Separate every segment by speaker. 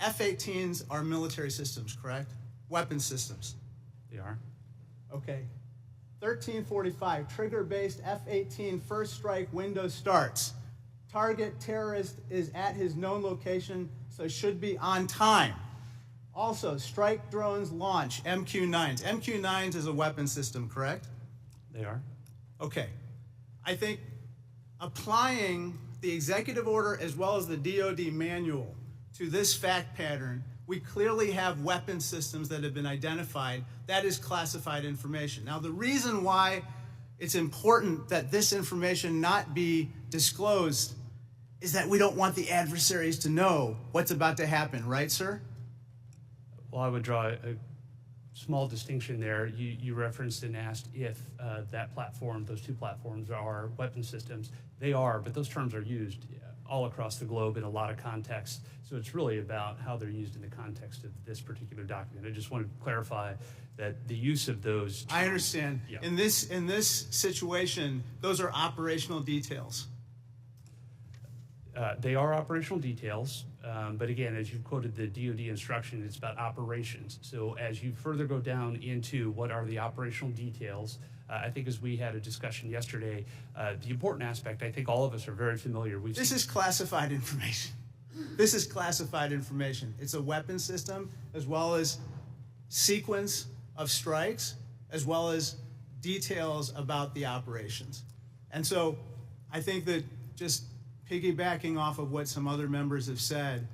Speaker 1: F-18s are military systems, correct? Weapon systems.
Speaker 2: They are.
Speaker 1: Okay. 1345, trigger-based F-18 first strike window starts. Target terrorist is at his known location, so should be on time. Also, strike drones launch, MQ-9s. MQ-9s is a weapon system, correct?
Speaker 2: They are.
Speaker 1: Okay. I think applying the executive order as well as the DoD manual to this fact pattern, we clearly have weapon systems that have been identified. That is classified information. Now, the reason why it's important that this information not be disclosed is that we don't want the adversaries to know what's about to happen, right, sir?
Speaker 2: Well, I would draw a small distinction there. You referenced and asked if that platform, those two platforms are weapon systems. They are, but those terms are used all across the globe in a lot of contexts. So it's really about how they're used in the context of this particular document. I just wanted to clarify that the use of those terms,
Speaker 1: I understand.
Speaker 2: Yeah.
Speaker 1: In this situation, those are operational details.
Speaker 2: They are operational details, but again, as you quoted the DoD instruction, it's about operations. So as you further go down into what are the operational details, I think as we had a discussion yesterday, the important aspect, I think all of us are very familiar.
Speaker 1: This is classified information. This is classified information. It's a weapon system as well as sequence of strikes as well as details about the operations. And so I think that just piggybacking off of what some other members have said,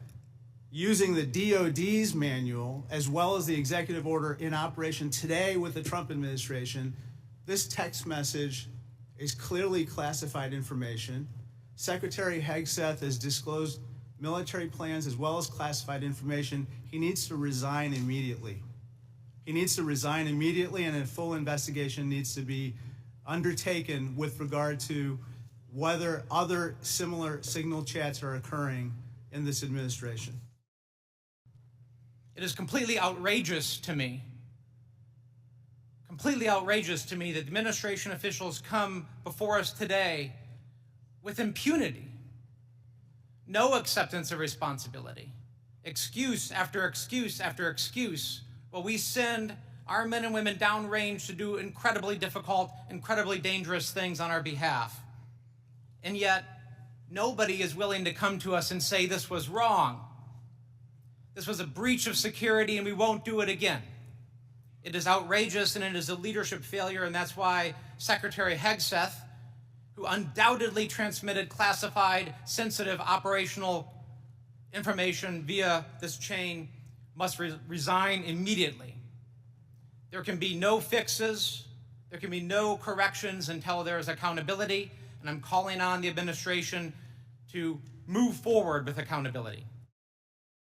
Speaker 1: using the DoD's manual as well as the executive order in operation today with the Trump administration, this text message is clearly classified information. Secretary Hegseth has disclosed military plans as well as classified information. He needs to resign immediately. He needs to resign immediately, and a full investigation needs to be undertaken with regard to whether other similar signal chats are occurring in this administration.
Speaker 3: It is completely outrageous to me that administration officials come before us today with impunity, no acceptance of responsibility, excuse after excuse after excuse, while we send our men and women downrange to do incredibly difficult, incredibly dangerous things on our behalf. And yet, nobody is willing to come to us and say this was wrong. This was a breach of security and we won't do it again. It is outrageous and it is a leadership failure, and that's why Secretary Hegseth, who undoubtedly transmitted classified, sensitive operational information via this chain, must resign immediately. There can be no fixes, there can be no corrections until there is accountability, and I'm calling on the administration to move forward with accountability.